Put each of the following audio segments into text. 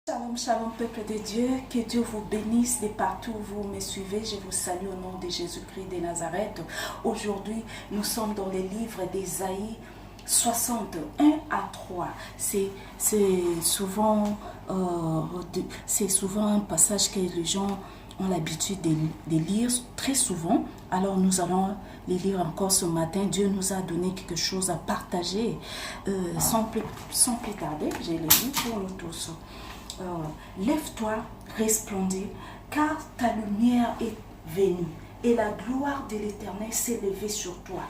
Shalom, shalom, peuple de Dieu, que Dieu vous bénisse de partout où vous me suivez. Je vous salue au nom de Jésus-Christ de Nazareth. Aujourd'hui, nous sommes dans les livres d'Ésaïe 61 à 3. C'est souvent un passage que les gens ont l'habitude de lire très souvent. Alors nous allons les lire encore ce matin. Dieu nous a donné quelque chose à partager. Sans plus tarder, je le lis pour nous tous. Lève-toi, resplendis, car ta lumière est venue et la gloire de l'Éternel s'est levée sur toi.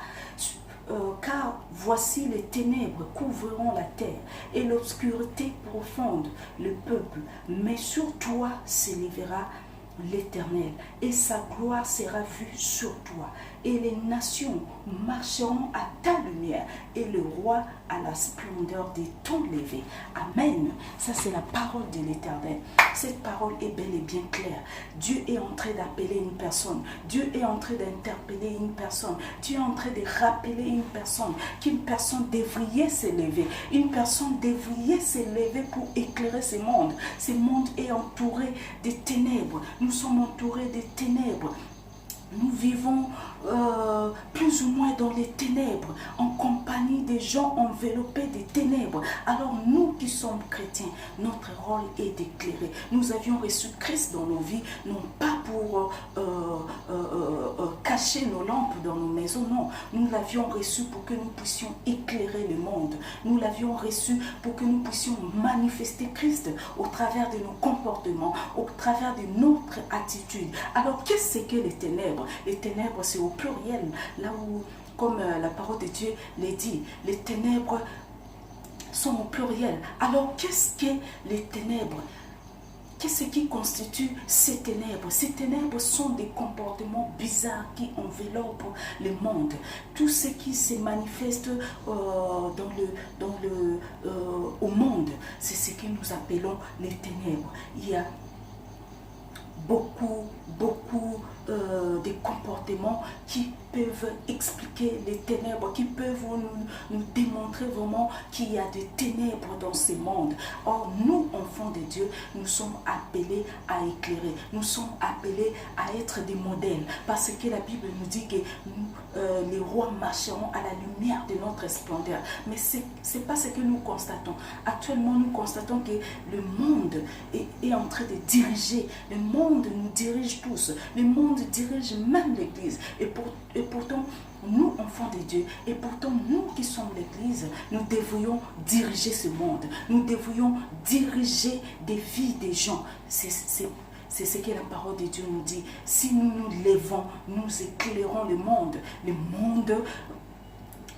Car voici les ténèbres couvriront la terre et l'obscurité profonde le peuple. Mais sur toi s'élèvera l'Éternel et sa gloire sera vue sur toi. Et les nations marcheront à ta lumière et le roi à la splendeur de ton lever. Amen. Ça, c'est la parole de l'Éternel. Cette parole est bel et bien claire. Dieu est en train d'appeler une personne. Dieu est en train d'interpeller une personne. Dieu est en train de rappeler une personne qu'une personne devrait s'élever. Une personne devrait s'élever pour éclairer ce monde. Ce monde est entouré de ténèbres. Nous sommes entourés de ténèbres. Nous vivons plus ou moins dans les ténèbres, en compagnie des gens enveloppés des ténèbres. Alors nous qui sommes chrétiens, notre rôle est d'éclairer. Nous avions reçu Christ dans nos vies, non pas pour cacher nos lampes dans nos maisons, non. Nous l'avions reçu pour que nous puissions éclairer le monde. Nous l'avions reçu pour que nous puissions manifester Christ au travers de nos comportements, au travers de notre attitude. Alors qu'est-ce que les ténèbres? Les ténèbres, c'est au pluriel, là où, comme la parole de Dieu le dit, les ténèbres sont au pluriel. Alors, qu'est-ce que les ténèbres? Qu'est-ce qui constitue ces ténèbres? Ces ténèbres sont des comportements bizarres qui enveloppent le monde. Tout ce qui se manifeste au monde, c'est ce que nous appelons les ténèbres. Il y a beaucoup de comportements qui peuvent expliquer les ténèbres, qui peuvent nous démontrer vraiment qu'il y a des ténèbres dans ce monde. Or, nous, enfants de Dieu, nous sommes appelés à éclairer. Nous sommes appelés à être des modèles. Parce que la Bible nous dit que les rois marcheront à la lumière de notre splendeur. Mais ce n'est pas ce que nous constatons. Actuellement, nous constatons que le monde est en train de diriger. Le monde nous dirige tous. Le monde dirige même l'Église. Et pourtant, nous, enfants de Dieu, et pourtant, nous qui sommes l'Église, nous devrions diriger ce monde. Nous devrions diriger des vies des gens. C'est ce que la parole de Dieu nous dit. Si nous nous levons, nous éclairons le monde. Le monde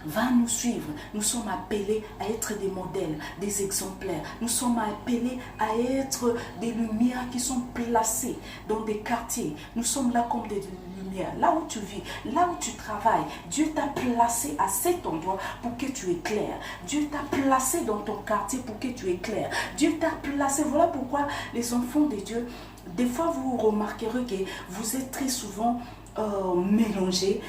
va nous suivre. Nous sommes appelés à être des modèles, des exemplaires. Nous sommes appelés à être des lumières qui sont placées dans des quartiers. Nous sommes là comme des lumières. Là où tu vis, là où tu travailles, Dieu t'a placé à cet endroit pour que tu éclaires. Dieu t'a placé dans ton quartier pour que tu éclaires. Dieu t'a placé. Voilà pourquoi les enfants de Dieu, des fois vous remarquerez que vous êtes très souvent mélangés.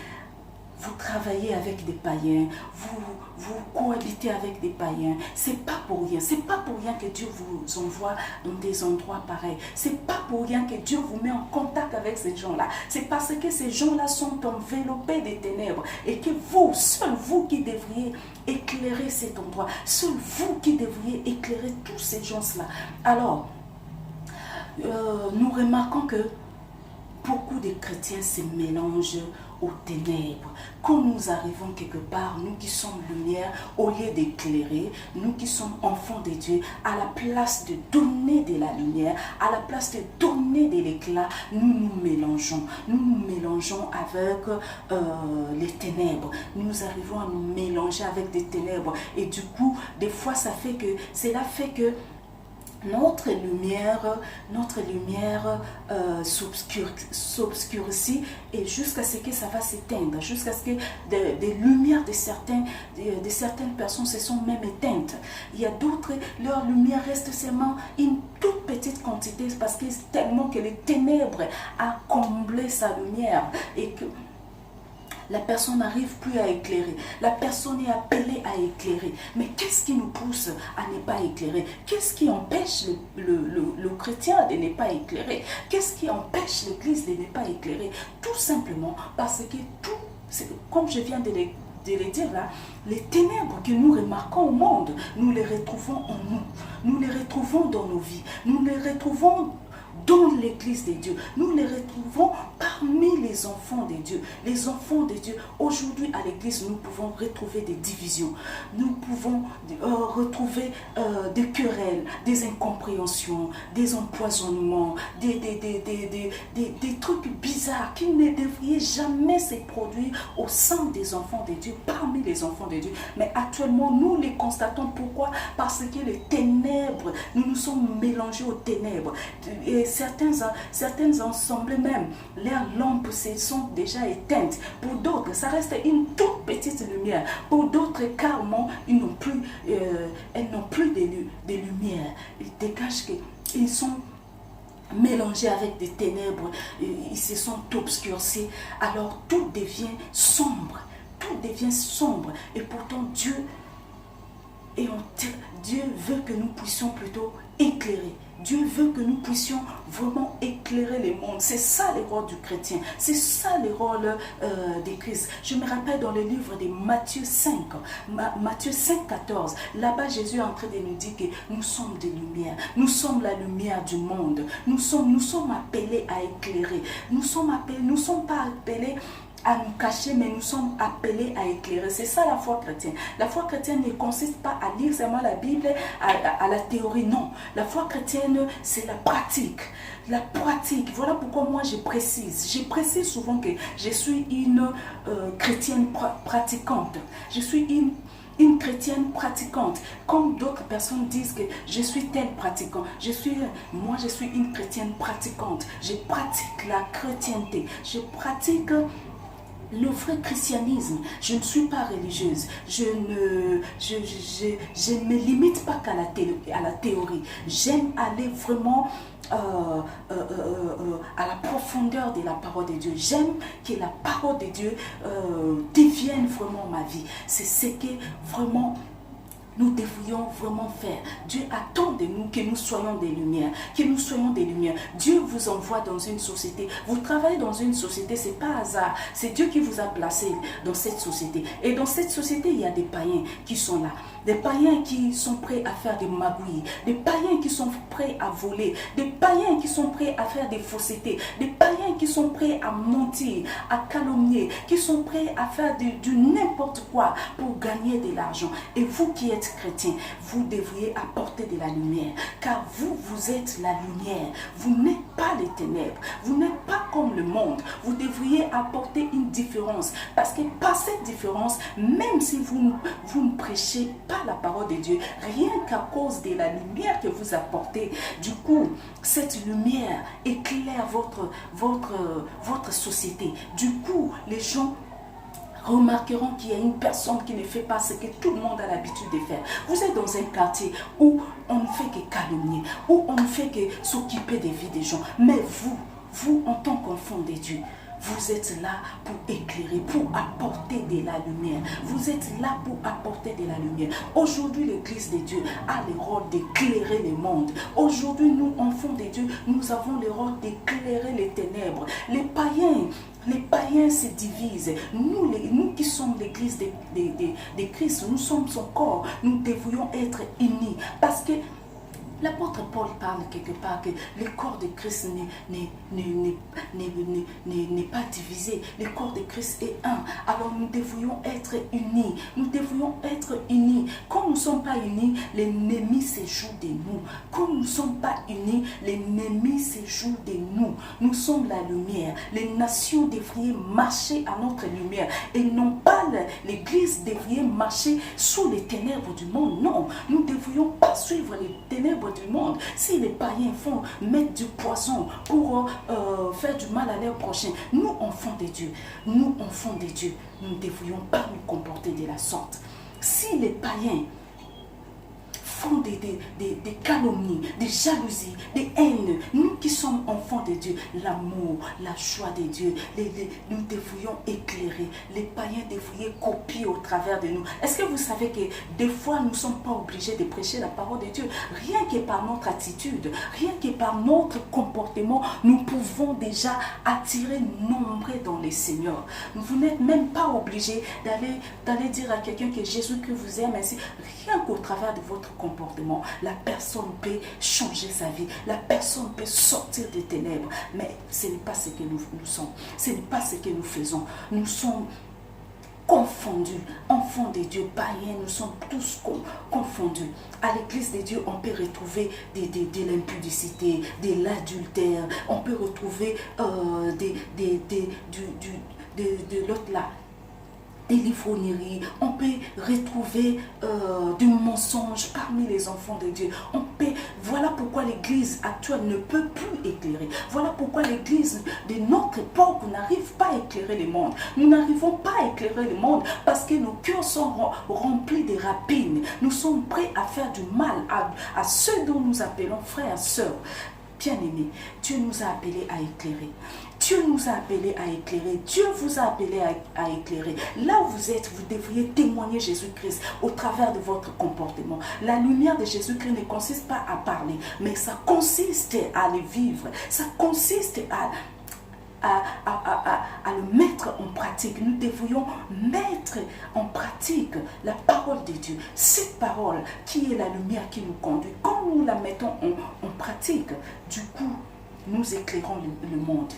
Vous travaillez avec des païens, vous cohabitez avec des païens. C'est pas pour rien. C'est pas pour rien que Dieu vous envoie dans des endroits pareils. C'est pas pour rien que Dieu vous met en contact avec ces gens-là. C'est parce que ces gens-là sont enveloppés des ténèbres et que vous, seul vous qui devriez éclairer cet endroit, seul vous qui devriez éclairer tous ces gens-là. Alors, nous remarquons que beaucoup de chrétiens se mélangent aux ténèbres. Quand nous arrivons quelque part, nous qui sommes lumière, au lieu d'éclairer, nous qui sommes enfants de Dieu, à la place de donner de la lumière, à la place de donner de l'éclat, nous nous mélangeons. Nous nous mélangeons avec les ténèbres. Nous arrivons à nous mélanger avec des ténèbres. Et du coup, des fois, cela fait que notre lumière s'obscurcit et jusqu'à ce que ça va s'éteindre, jusqu'à ce que des lumières de certaines personnes se sont même éteintes. Il y a d'autres, leur lumière reste seulement une toute petite quantité parce que c'est tellement que les ténèbres a comblé sa lumière et que la personne n'arrive plus à éclairer. La personne est appelée à éclairer. Mais qu'est-ce qui nous pousse à ne pas éclairer? Qu'est-ce qui empêche le chrétien de ne pas éclairer? Qu'est-ce qui empêche l'Église de ne pas éclairer? Tout simplement parce que comme je viens de le dire là, les ténèbres que nous remarquons au monde, nous les retrouvons en nous. Nous les retrouvons dans nos vies. Nous les retrouvons dans l'Église de Dieu. Nous les retrouvons parmi les enfants de Dieu. Les enfants de Dieu, aujourd'hui à l'Église, nous pouvons retrouver des divisions. Nous pouvons retrouver des querelles, des incompréhensions, des empoisonnements, des trucs bizarres qui ne devraient jamais se produire au sein des enfants de Dieu, parmi les enfants de Dieu. Mais actuellement, nous les constatons. Pourquoi? Parce que les ténèbres, nous nous sommes mélangés aux ténèbres. Et certaines assemblées même, leurs lampes se sont déjà éteintes. Pour d'autres, ça reste une toute petite lumière. Pour d'autres, carrément, elles n'ont plus de lumière. Ils dégagent qu'ils sont mélangés avec des ténèbres. Ils se sont obscurcis. Alors tout devient sombre. Tout devient sombre. Et pourtant, Dieu veut que nous puissions plutôt éclairer. Dieu veut que nous puissions vraiment éclairer le monde. C'est ça le rôle du chrétien. C'est ça le rôle de Christ. Je me rappelle dans le livre de Matthieu 5, Matthieu 5, 14. Là-bas, Jésus est en train de nous dire que nous sommes des lumières. Nous sommes la lumière du monde. Nous sommes appelés à éclairer. Nous ne sommes pas appelés à nous cacher, mais nous sommes appelés à éclairer. C'est ça la foi chrétienne. La foi chrétienne ne consiste pas à lire seulement la Bible, à la théorie, non. La foi chrétienne, c'est la pratique. La pratique, voilà pourquoi moi je précise. Je précise souvent que je suis une chrétienne pratiquante. Je suis une chrétienne pratiquante, comme d'autres personnes disent que je suis tel pratiquant. Moi je suis une chrétienne pratiquante. Je pratique la chrétienté. Je pratique le vrai christianisme. Je ne suis pas religieuse. Je ne me limite pas qu'à la théorie. J'aime aller vraiment à la profondeur de la parole de Dieu. J'aime que la parole de Dieu devienne vraiment ma vie. C'est ce que vraiment nous devrions vraiment faire. Dieu attend de nous que nous soyons des lumières. Que nous soyons des lumières. Dieu vous envoie dans une société. Vous travaillez dans une société, c'est pas hasard. C'est Dieu qui vous a placé dans cette société. Et dans cette société, il y a des païens qui sont là. Des païens qui sont prêts à faire des magouilles. Des païens qui sont prêts à voler. Des païens qui sont prêts à faire des faussetés. Des païens qui sont prêts à mentir, à calomnier. Qui sont prêts à faire du n'importe quoi pour gagner de l'argent. Et vous qui êtes chrétien, vous devriez apporter de la lumière. Car vous êtes la lumière. Vous n'êtes pas les ténèbres. Vous n'êtes pas comme le monde. Vous devriez apporter une différence. Parce que par cette différence, même si vous ne prêchez pas la parole de Dieu, rien qu'à cause de la lumière que vous apportez, du coup, cette lumière éclaire votre société. Du coup, les gens remarqueront qu'il y a une personne qui ne fait pas ce que tout le monde a l'habitude de faire. Vous êtes dans un quartier où on ne fait que calomnier, où on ne fait que s'occuper des vies des gens. Mais vous en tant qu'enfant de Dieu, vous êtes là pour éclairer, pour apporter de la lumière. Vous êtes là pour apporter de la lumière. Aujourd'hui, l'Église de Dieu a le rôle d'éclairer le monde. Aujourd'hui, nous, enfants de Dieu, nous avons le rôle d'éclairer les ténèbres. Les païens se divisent. Nous qui sommes l'Église de Christ, nous sommes son corps. Nous devrions être unis. Parce que l'apôtre Paul parle quelque part que le corps de Christ n'est pas divisé. Le corps de Christ est un. Alors nous devrions être unis. Nous devrions être unis. Quand nous ne sommes pas unis, l'ennemi se joue de nous. Quand nous ne sommes pas unis, l'ennemi se joue de nous. Nous sommes la lumière. Les nations devraient marcher à notre lumière. Et non pas l'Église devrait marcher sous les ténèbres du monde. Non, nous ne devrions pas suivre les ténèbres du monde. Si les païens font mettre du poison pour faire du mal à leur prochain, nous enfants de Dieu, nous ne devrions pas nous comporter de la sorte. Si les païens font des calomnies, des jalousies, des haines. Nous qui sommes enfants de Dieu, l'amour, la joie de Dieu, nous devrions éclairer. Les païens devraient copier au travers de nous. Est-ce que vous savez que des fois, nous ne sommes pas obligés de prêcher la parole de Dieu? Rien que par notre attitude, rien que par notre comportement, nous pouvons déjà attirer nombreux dans les Seigneurs. Vous n'êtes même pas obligé d'aller dire à quelqu'un que Jésus-Christ vous aime ainsi. Rien qu'au travers de votre comportement, la personne peut changer sa vie. La personne peut sortir des ténèbres. Mais ce n'est pas ce que nous sommes. Ce n'est pas ce que nous faisons. Nous sommes confondus, enfants de Dieu, païens, nous sommes tous confondus. À l'église de Dieu, on peut retrouver de l'impudicité, de l'adultère, on peut retrouver de l'autre là, des livrogneries, on peut retrouver du mensonge parmi les enfants de Dieu. Voilà pourquoi l'église actuelle ne peut plus éclairer. Voilà pourquoi l'église de notre époque n'arrive pas à éclairer le monde. Nous n'arrivons pas à éclairer le monde parce que nos cœurs sont remplis de rapines. Nous sommes prêts à faire du mal à ceux dont nous appelons frères et sœurs. Bien-aimés, Dieu nous a appelés à éclairer. Dieu nous a appelés à éclairer. Dieu vous a appelés à éclairer. Là où vous êtes, vous devriez témoigner Jésus-Christ au travers de votre comportement. La lumière de Jésus-Christ ne consiste pas à parler, mais ça consiste à le vivre. Ça consiste à le mettre en pratique. Nous devrions mettre en pratique la parole de Dieu. Cette parole qui est la lumière qui nous conduit. Quand nous la mettons en pratique, du coup, nous éclairons le monde.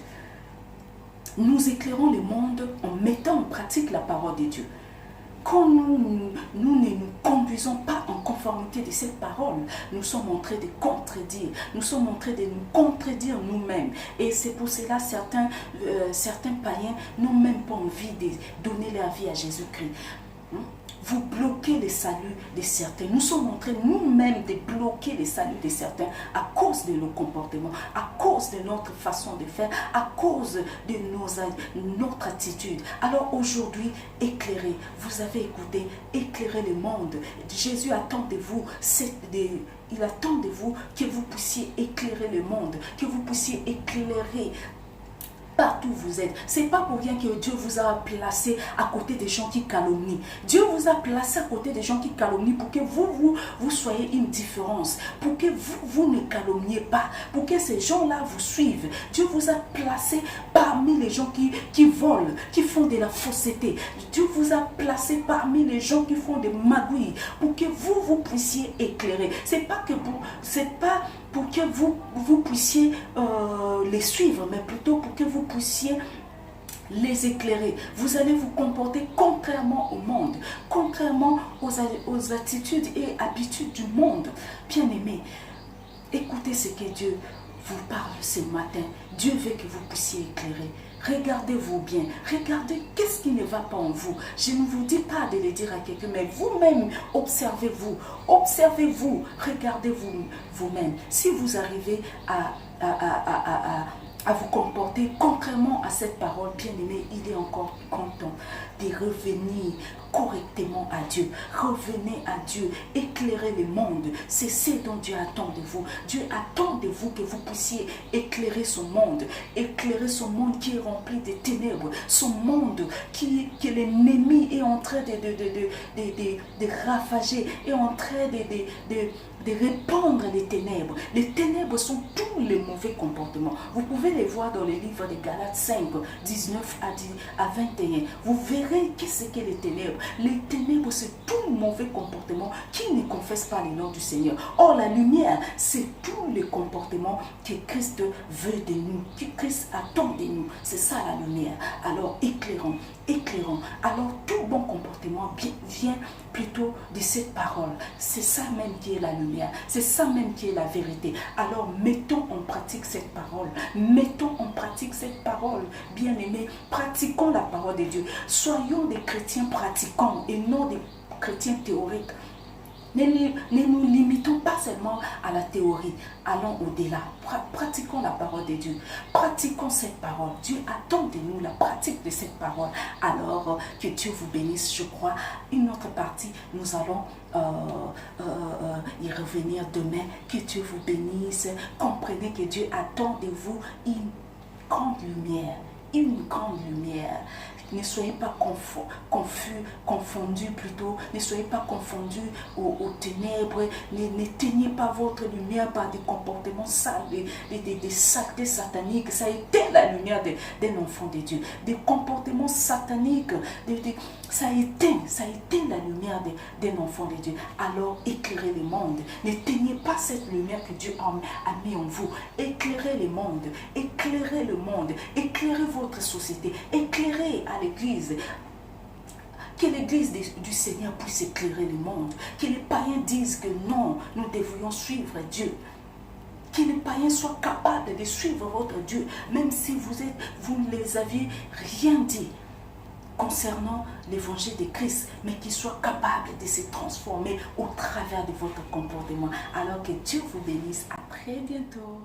Nous éclairons le monde en mettant en pratique la parole de Dieu. Quand nous ne nous conduisons pas en conformité de cette parole, nous sommes en train de contredire. Nous sommes en train de nous contredire nous-mêmes. Et c'est pour cela certains païens n'ont même pas envie de donner leur vie à Jésus-Christ. Vous bloquez le salut de certains. Nous sommes en train nous-mêmes de bloquer le salut de certains à cause de nos comportements, à cause de notre façon de faire, à cause de notre attitude. Alors aujourd'hui, éclairez. Vous avez écouté, éclairez le monde. Jésus attend de vous, il attend de vous que vous puissiez éclairer le monde, que vous puissiez éclairer partout où vous êtes. C'est pas pour rien que Dieu vous a placé à côté des gens qui calomnient. Dieu vous a placé à côté des gens qui calomnient pour que vous soyez une différence, pour que vous ne calomniez pas, pour que ces gens-là vous suivent. Dieu vous a placé parmi les gens qui volent, qui font de la fausseté. Dieu vous a placé parmi les gens qui font des magouilles, pour que vous puissiez éclairer. C'est pas pour que vous puissiez les suivre, mais plutôt pour que vous puissiez les éclairer. Vous allez vous comporter contrairement au monde, contrairement aux attitudes et habitudes du monde. Bien-aimés, écoutez ce que Dieu vous parle ce matin. Dieu veut que vous puissiez éclairer. Regardez-vous bien. Regardez qu'est-ce qui ne va pas en vous. Je ne vous dis pas de le dire à quelqu'un, mais vous-même, observez-vous. Observez-vous. Regardez-vous vous-même. Si vous arrivez à vous comporter contrairement à cette parole, bien-aimé, il est encore content de revenir correctement à Dieu. Revenez à Dieu, éclairez le monde. C'est ce dont Dieu attend de vous. Dieu attend de vous que vous puissiez éclairer son monde. Éclairer son monde qui est rempli de ténèbres. Son monde que l'ennemi est en train de ravager, est en train de répandre les ténèbres. Les ténèbres sont tous les mauvais comportements. Vous pouvez les voir dans le livre de Galates 5, 19 à 21. Vous verrez qu'est-ce que les ténèbres. Les ténèbres, c'est tout mauvais comportement qui ne confesse pas le nom du Seigneur. Or, la lumière, c'est tous les comportements que Christ veut de nous, que Christ attend de nous. C'est ça la lumière. Alors, éclairons, éclairons. Alors, tout bon comportement vient plutôt de cette parole. C'est ça même qui est la lumière. C'est ça même qui est la vérité. Alors, mettons en pratique cette parole. Mettons en pratique cette parole. Bien-aimés, pratiquons la parole de Dieu. Soyons des chrétiens pratiquants et non des chrétiens théoriques. Ne nous limitons pas seulement à la théorie. Allons au-delà. Pratiquons la parole de Dieu. Pratiquons cette parole. Dieu attend de nous la pratique de cette parole. Alors, que Dieu vous bénisse. Je crois, une autre partie, nous allons y revenir demain. Que Dieu vous bénisse. Comprenez que Dieu attend de vous une grande lumière. Une grande lumière. Ne soyez pas confondus plutôt. Ne soyez pas confondus aux ténèbres. N'éteignez pas votre lumière par des comportements sales, des saletés sataniques. Ça éteint la lumière d'un enfant de Dieu. Des comportements sataniques, ça éteint la lumière d'un enfant de Dieu. Alors éclairez le monde. N'éteignez pas cette lumière que Dieu a mis en vous. Éclairez le monde. Éclairez le monde. Éclairez votre société. Éclairez à l'église. Que l'église du Seigneur puisse éclairer le monde. Que les païens disent que non, nous devrions suivre Dieu. Que les païens soient capables de suivre votre Dieu, même si vous ne les aviez rien dit concernant l'évangile de Christ, mais qu'ils soient capables de se transformer au travers de votre comportement. Alors que Dieu vous bénisse. À très bientôt.